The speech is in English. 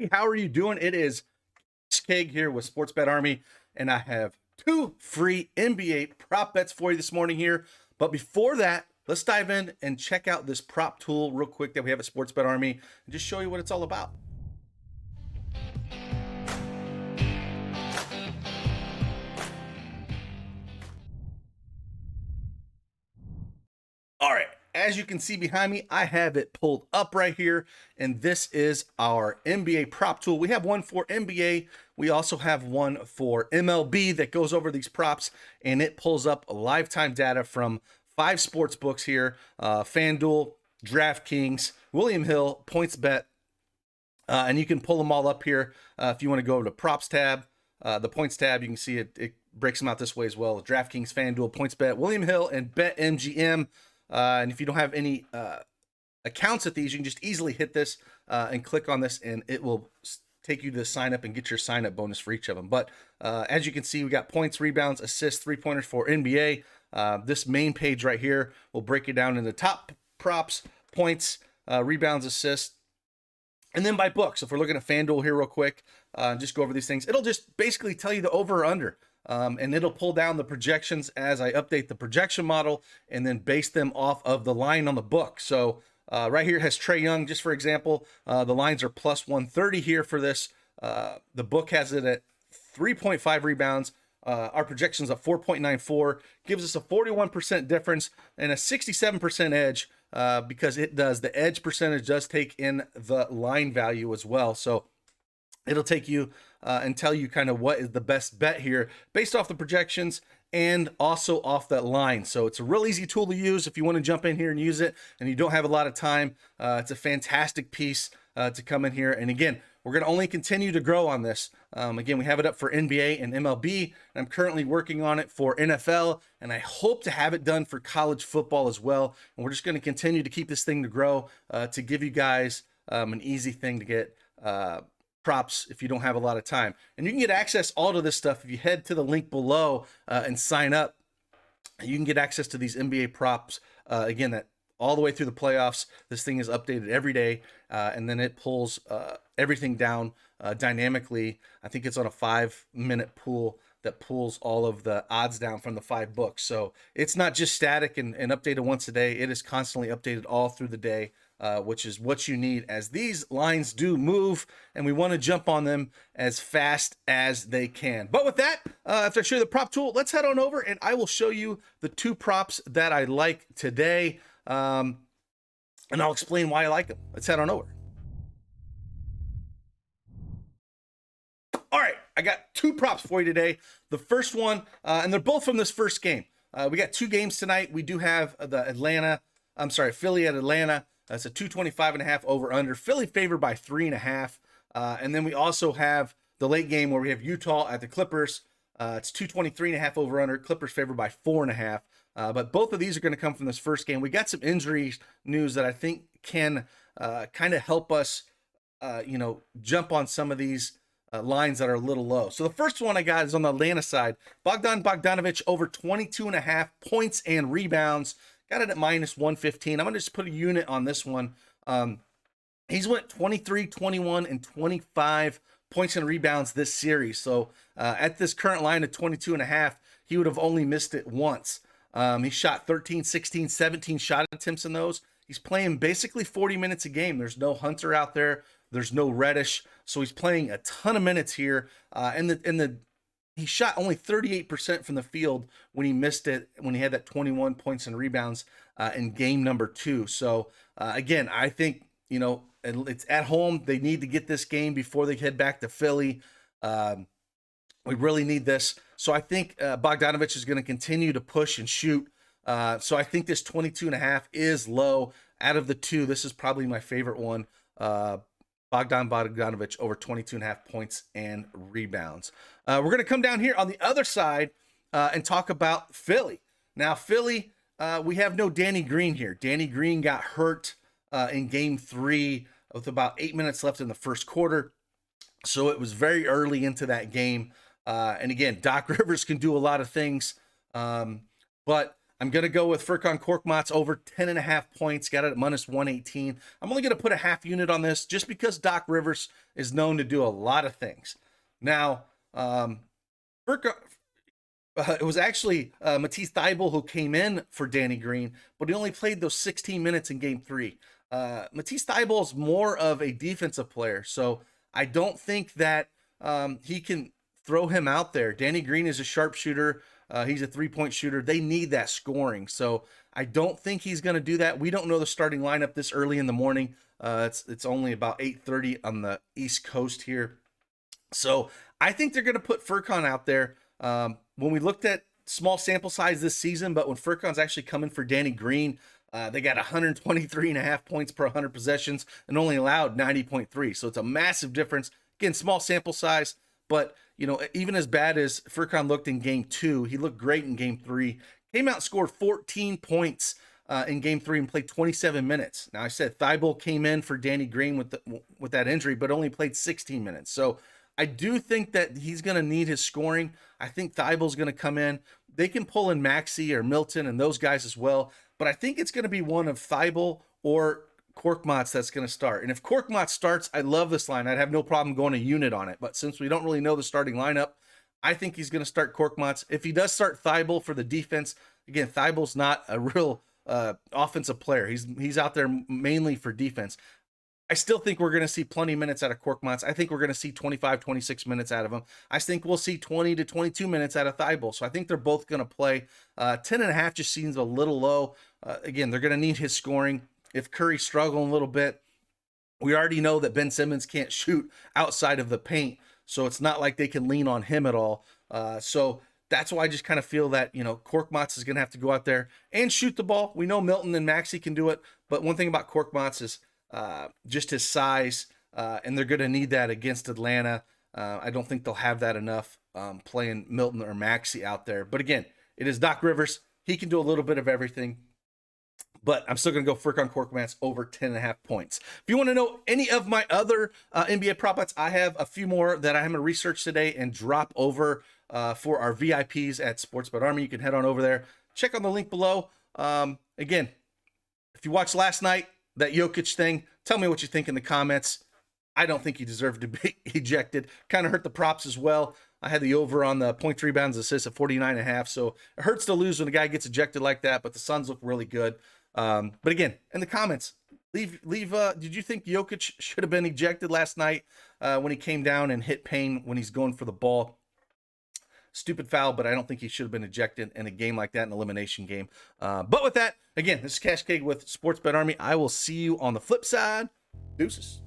Hey, how are you doing? It is Keg here with SportsBetArmy, and I have two free NBA prop bets for you this morning here. But before that, let's dive in and check out this prop tool real quick that we have at SportsBetArmy and just show you what it's all about. All right, as you can see behind me, I have it pulled up right here, and this is our NBA prop tool. We have one for NBA. We also have one for MLB that goes over these props, and it pulls up lifetime data from 5 sports books here, FanDuel, DraftKings, William Hill, PointsBet, and you can pull them all up here if you want to go over to props tab. The points tab, you can see it breaks them out this way as well. DraftKings, FanDuel, PointsBet, William Hill, and BetMGM. And if you don't have any accounts at these, you can just easily hit this and click on this, and it will take you to sign up and get your sign up bonus for each of them. But as you can see, we got points, rebounds, assists, 3-pointers for NBA. This main page right here will break it down into top props, points, rebounds, assists, and then by book. So if we're looking at FanDuel here real quick, just go over these things. It'll just basically tell you the over or under. And it'll pull down the projections as I update the projection model and then base them off of the line on the book. So right here it has Trae Young, just for example. The lines are plus 130 here for this. The book has it at 3.5 rebounds. Our projections at 4.94 gives us a 41% difference and a 67% edge because it does. The edge percentage does take in the line value as well. So it'll take you and tell you kind of what is the best bet here based off the projections and also off that line. So it's a real easy tool to use if you want to jump in here and use it and you don't have a lot of time. It's a fantastic piece to come in here. And again, we're going to only continue to grow on this. Again, we have it up for NBA and MLB. And I'm currently working on it for NFL, and I hope to have it done for college football as well. And we're just going to continue to keep this thing to grow to give you guys an easy thing to get props if you don't have a lot of time. And you can get access all to this stuff if you head to the link below and sign up. You can get access to these NBA props again, that all the way through the playoffs. This thing is updated every day, and then it pulls everything down dynamically. I think it's on a 5-minute pool that pulls all of the odds down from the 5 books. So it's not just static and updated once a day. It is constantly updated all through the day, which is what you need, as these lines do move and we want to jump on them as fast as they can. But with that, after I show you the prop tool, let's head on over and I will show you the 2 props that I like today. And I'll explain why I like them. Let's head on over. All right, I got 2 props for you today. The first one, and they're both from this first game. We got 2 games tonight. We do have Philly at Atlanta. That's a 225.5 over under. Philly favored by 3.5. And then we also have the late game where we have Utah at the Clippers. It's 223.5 over under. Clippers favored by 4.5. But both of these are going to come from this first game. We got some injury news that I think can kind of help us, jump on some of these lines that are a little low. So the first one I got is on the Atlanta side. Bogdanovic over 22.5 points and rebounds. Got it at minus 115. I'm going to just put a unit on this one. He's went 23, 21, and 25 points and rebounds this series. So at this current line of 22.5, he would have only missed it once. He shot 13, 16, 17 shot attempts in those. He's playing basically 40 minutes a game. There's no Hunter out there. There's no Reddish. So he's playing a ton of minutes here. He shot only 38% from the field when he missed it, when he had that 21 points and rebounds in game number 2. So again, I think, it's at home. They need to get this game before they head back to Philly. We really need this. So I think Bogdanovic is going to continue to push and shoot. So I think this 22.5 is low. Out of the 2, this is probably my favorite one. Bogdanovic over 22.5 points and rebounds. We're going to come down here on the other side and talk about Philly. Now, Philly, we have no Danny Green here. Danny Green got hurt in game 3 with about 8 minutes left in the first quarter. So it was very early into that game. And again, Doc Rivers can do a lot of things. But I'm going to go with Furkan Korkmaz over 10.5 points. Got it at minus 118. I'm only going to put a half unit on this just because Doc Rivers is known to do a lot of things. Now, Furkan, it was actually Matisse Thybulle who came in for Danny Green, but he only played those 16 minutes in game 3. Matisse Thybulle is more of a defensive player, so I don't think that he can throw him out there. Danny Green is a sharpshooter. He's a three-point shooter. They need that scoring, so I don't think he's going to do that. We don't know the starting lineup this early in the morning. It's only about 8:30 on the East Coast here, so I think they're going to put Furkan out there. When we looked at small sample size this season, but when Furkan's actually coming for Danny Green, they got 123.5 points per 100 possessions and only allowed 90.3. So it's a massive difference. Again, small sample size, but even as bad as Furkan looked in game 2, he looked great in game 3. Came out and scored 14 points in game 3 and played 27 minutes. Now I said Thybulle came in for Danny Green with that injury, but only played 16 minutes. So I do think that he's going to need his scoring. I think Thybulle's going to come in. They can pull in Maxey or Milton and those guys as well. But I think it's going to be one of Thybulle or Korkmaz that's going to start. And if Korkmaz starts, I love this line. I'd have no problem going a unit on it. But since we don't really know the starting lineup, I think he's going to start Korkmaz. If he does start Thybulle for the defense, again, Thybulle's not a real offensive player. He's out there mainly for defense. I still think we're going to see plenty of minutes out of Korkmaz. I think we're going to see 25, 26 minutes out of him. I think we'll see 20 to 22 minutes out of Thybulle. So I think they're both going to play. 10.5 just seems a little low. Again, they're going to need his scoring. If Curry's struggling a little bit, we already know that Ben Simmons can't shoot outside of the paint. So it's not like they can lean on him at all. So that's why I just kind of feel that, Korkmaz is going to have to go out there and shoot the ball. We know Milton and Maxey can do it. But one thing about Korkmaz is just his size, and they're going to need that against Atlanta. I don't think they'll have that enough playing Milton or Maxey out there. But again, it is Doc Rivers. He can do a little bit of everything. But I'm still going to go Furkan Korkmaz over 10.5 points. If you want to know any of my other NBA prop bets, I have a few more that I'm going to research today and drop over for our VIPs at SportsBetArmy. You can head on over there. Check on the link below. Again, if you watched last night, that Jokic thing, tell me what you think in the comments. I don't think he deserved to be ejected. Kind of hurt the props as well. I had the over on the points, rebounds, assists at 49.5. So it hurts to lose when a guy gets ejected like that, but the Suns look really good. But again, in the comments, leave. Did you think Jokic should have been ejected last night when he came down and hit Payne when he's going for the ball? Stupid foul, but I don't think he should have been ejected in a game like that, an elimination game. But with that, again, this is Cash Cake with SportsBetArmy. I will see you on the flip side. Deuces.